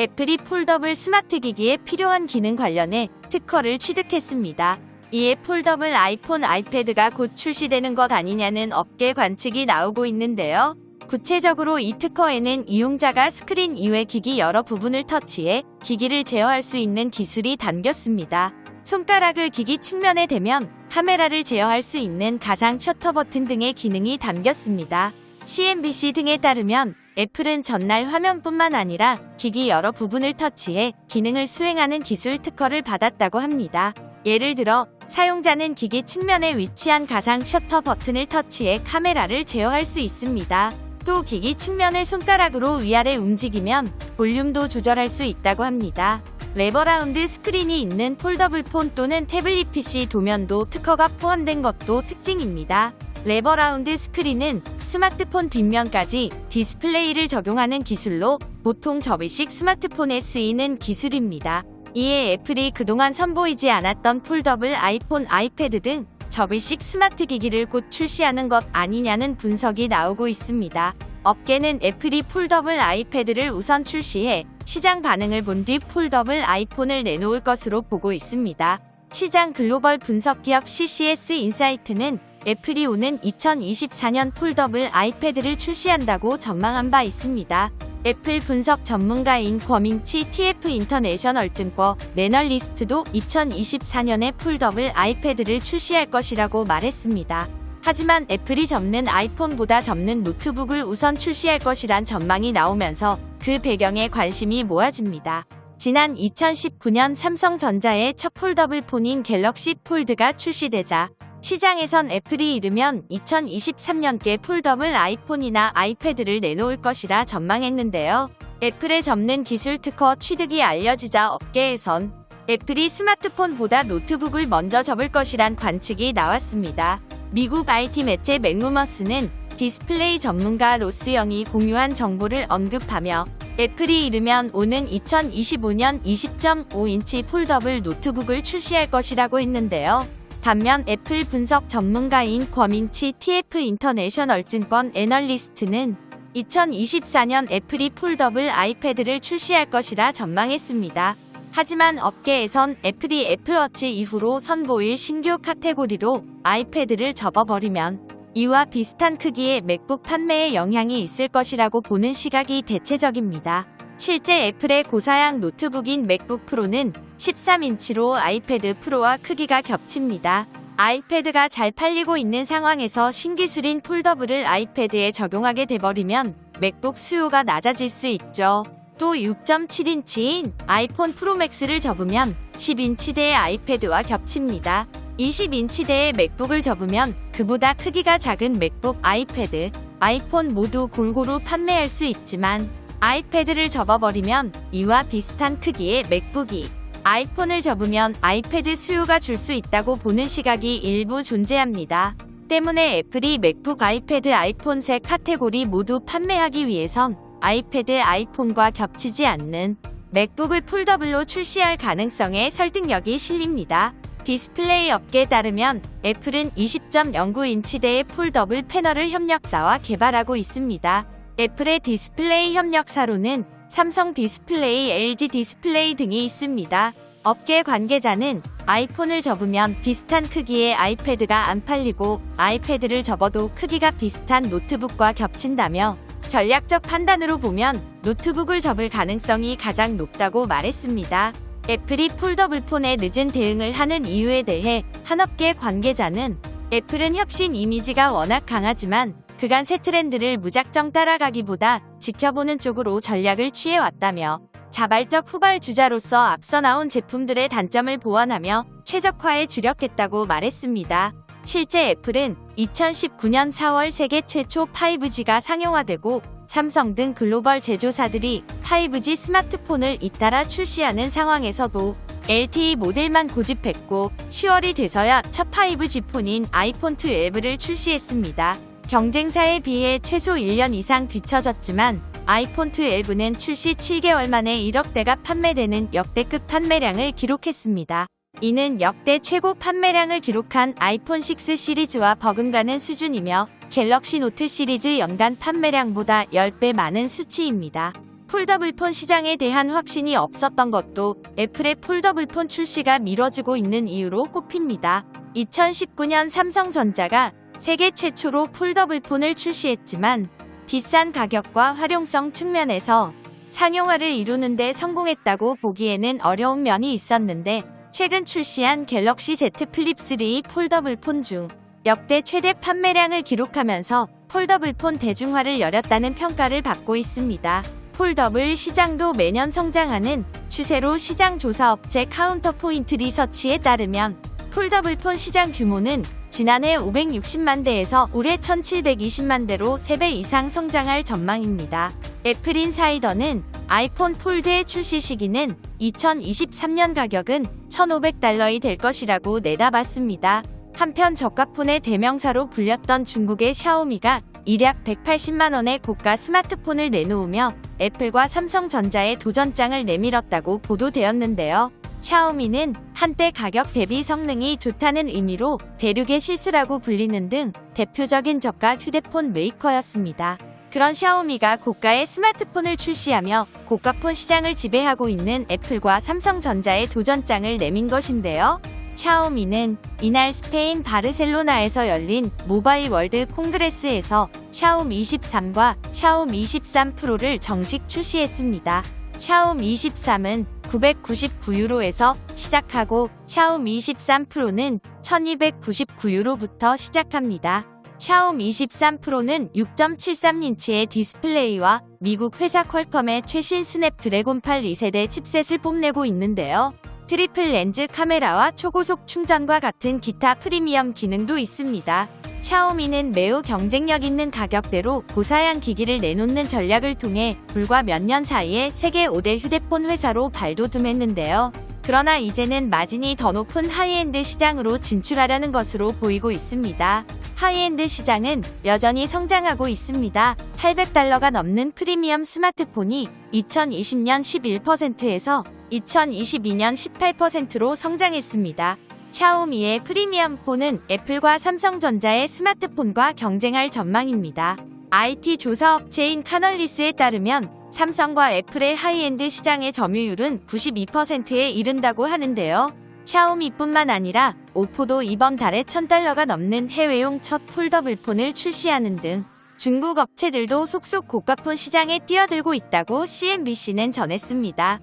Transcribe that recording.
애플이 폴더블 스마트 기기에 필요한 기능 관련해 특허를 취득했습니다. 이에 폴더블 아이폰, 아이패드가 곧 출시되는 것 아니냐는 업계 관측이 나오고 있는데요. 구체적으로 이 특허에는 이용자가 스크린 이외 기기 여러 부분을 터치해 기기를 제어할 수 있는 기술이 담겼습니다. 손가락을 기기 측면에 대면 카메라를 제어할 수 있는 가상 셔터 버튼 등의 기능이 담겼습니다. CNBC 등에 따르면 애플은 전날 화면뿐만 아니라 기기 여러 부분을 터치해 기능을 수행하는 기술 특허를 받았다고 합니다. 예를 들어 사용자는 기기 측면에 위치한 가상 셔터 버튼을 터치해 카메라를 제어할 수 있습니다. 또 기기 측면을 손가락으로 위아래 움직이면 볼륨도 조절할 수 있다고 합니다. 레버라운드 스크린이 있는 폴더블 폰 또는 태블릿 PC 도면도 특허가 포함된 것도 특징입니다. 레버라운드 스크린은 스마트폰 뒷면까지 디스플레이를 적용하는 기술로 보통 접이식 스마트폰에 쓰이는 기술입니다. 이에 애플이 그동안 선보이지 않았던 폴더블 아이폰, 아이패드 등 접이식 스마트 기기를 곧 출시하는 것 아니냐는 분석이 나오고 있습니다. 업계는 애플이 폴더블 아이패드를 우선 출시해 시장 반응을 본 뒤 폴더블 아이폰을 내놓을 것으로 보고 있습니다. 시장 글로벌 분석 기업 CCS 인사이트는 애플이 오는 2024년 폴더블 아이패드를 출시한다고 전망한 바 있습니다. 애플 분석 전문가인 권민치 TF 인터내셔널 증권 애널리스트도 2024년에 폴더블 아이패드를 출시할 것이라고 말했습니다. 하지만 애플이 접는 아이폰보다 접는 노트북을 우선 출시할 것이란 전망이 나오면서 그 배경에 관심이 모아집니다. 지난 2019년 삼성전자의 첫 폴더블 폰인 갤럭시 폴드가 출시되자 시장에선 애플이 이르면 2023년께 폴더블 아이폰이나 아이패드를 내놓을 것이라 전망했는데요. 애플의 접는 기술 특허 취득이 알려지자 업계에선 애플이 스마트폰보다 노트북을 먼저 접을 것이란 관측이 나왔습니다. 미국 IT 매체 맥루머스는 디스플레이 전문가 로스 영이 공유한 정보를 언급하며 애플이 이르면 오는 2025년 20.5인치 폴더블 노트북을 출시할 것이라고 했는데요. 반면 애플 분석 전문가인 권민치 TF 인터내셔널 증권 애널리스트는 2024년 애플이 폴더블 아이패드를 출시할 것이라 전망했습니다. 하지만 업계에선 애플이 애플워치 이후로 선보일 신규 카테고리로 아이패드를 접어버리면 이와 비슷한 크기의 맥북 판매에 영향이 있을 것이라고 보는 시각이 대체적입니다. 실제 애플의 고사양 노트북인 맥북 프로는 13인치로 아이패드 프로와 크기가 겹칩니다. 아이패드가 잘 팔리고 있는 상황에서 신기술인 폴더블을 아이패드에 적용하게 돼버리면 맥북 수요가 낮아질 수 있죠. 또 6.7인치인 아이폰 프로맥스를 접으면 10인치대의 아이패드와 겹칩니다. 20인치대의 맥북을 접으면 그보다 크기가 작은 맥북, 아이패드, 아이폰 모두 골고루 판매할 수 있지만 아이패드를 접어버리면 이와 비슷한 크기의 맥북이 아이폰을 접으면 아이패드 수요가 줄 수 있다고 보는 시각이 일부 존재합니다. 때문에 애플이 맥북, 아이패드, 아이폰 세 카테고리 모두 판매하기 위해선 아이패드, 아이폰과 겹치지 않는 맥북을 폴더블로 출시할 가능성에 설득력이 실립니다. 디스플레이 업계에 따르면 애플은 20.09인치대의 폴더블 패널을 협력사와 개발하고 있습니다. 애플의 디스플레이 협력사로는 삼성 디스플레이, LG 디스플레이 등이 있습니다. 업계 관계자는 아이폰을 접으면 비슷한 크기의 아이패드가 안 팔리고 아이패드를 접어도 크기가 비슷한 노트북과 겹친다며 전략적 판단으로 보면 노트북을 접을 가능성이 가장 높다고 말했습니다. 애플이 폴더블 폰에 늦은 대응을 하는 이유에 대해 한 업계 관계자는 애플은 혁신 이미지가 워낙 강하지만 그간 새 트렌드를 무작정 따라가기보다 지켜보는 쪽으로 전략을 취해왔다며 자발적 후발주자로서 앞서 나온 제품들의 단점을 보완하며 최적화에 주력했다고 말했습니다. 실제 애플은 2019년 4월 세계 최초 5G가 상용화되고 삼성 등 글로벌 제조사들이 5G 스마트폰을 잇따라 출시하는 상황에서도 LTE 모델만 고집했고 10월이 돼서야 첫 5G 폰인 아이폰 12를 출시했습니다. 경쟁사에 비해 최소 1년 이상 뒤처졌지만 아이폰 12는 출시 7개월 만에 1억 대가 판매되는 역대급 판매량을 기록했습니다. 이는 역대 최고 판매량을 기록한 아이폰 6 시리즈와 버금가는 수준이며 갤럭시 노트 시리즈 연간 판매량보다 10배 많은 수치입니다. 폴더블폰 시장에 대한 확신이 없었던 것도 애플의 폴더블폰 출시가 미뤄지고 있는 이유로 꼽힙니다. 2019년 삼성전자가 세계 최초로 폴더블폰을 출시했지만 비싼 가격과 활용성 측면에서 상용화를 이루는 데 성공했다고 보기에는 어려운 면이 있었는데 최근 출시한 갤럭시 Z 플립 3 폴더블폰 중 역대 최대 판매량을 기록하면서 폴더블폰 대중화를 열었다는 평가를 받고 있습니다. 폴더블 시장도 매년 성장하는 추세로 시장 조사 업체 카운터포인트 리서치에 따르면 폴더블폰 시장 규모는 지난해 560만 대에서 올해 1720만 대로 3배 이상 성장할 전망입니다. 애플 인사이더는 아이폰 폴드의 출시 시기는 2023년 가격은 $1,500이 될 것이라고 내다봤습니다. 한편 저가폰의 대명사로 불렸던 중국의 샤오미가 일약 180만원의 고가 스마트폰을 내놓으며 애플과 삼성전자의 도전장을 내밀었다고 보도되었는데요. 샤오미는 한때 가격 대비 성능이 좋다는 의미로 대륙의 실수라고 불리는 등 대표적인 저가 휴대폰 메이커였습니다. 그런 샤오미가 고가의 스마트폰을 출시하며 고가폰 시장을 지배하고 있는 애플과 삼성전자의 도전장을 내민 것인데요. 샤오미는 이날 스페인 바르셀로나에서 열린 모바일 월드 콩그레스에서 샤오미 23과 샤오미 23 프로를 정식 출시했습니다. 샤오미 23은 999유로에서 시작하고 샤오미 23 프로는 1299유로부터 시작합니다. 샤오미 23 프로는 6.73인치의 디스플레이와 미국 회사 퀄컴의 최신 스냅드래곤 8 2세대 칩셋을 뽐내고 있는데요. 트리플 렌즈 카메라와 초고속 충전과 같은 기타 프리미엄 기능도 있습니다. 샤오미는 매우 경쟁력 있는 가격대로 고사양 기기를 내놓는 전략을 통해 불과 몇 년 사이에 세계 5대 휴대폰 회사로 발돋움했는데요. 그러나 이제는 마진이 더 높은 하이엔드 시장으로 진출하려는 것으로 보이고 있습니다. 하이엔드 시장은 여전히 성장하고 있습니다. $800가 넘는 프리미엄 스마트폰이 2020년 11%에서 2022년 18%로 성장했습니다. 샤오미의 프리미엄 폰은 애플과 삼성전자의 스마트폰과 경쟁할 전망입니다. IT 조사 업체인 카널리스에 따르면 삼성과 애플의 하이엔드 시장의 점유율은 92%에 이른다고 하는데요. 샤오미뿐만 아니라 오포도 이번 달에 $1,000가 넘는 해외용 첫 폴더블폰을 출시하는 등 중국 업체들도 속속 고가폰 시장에 뛰어들고 있다고 CNBC는 전했습니다.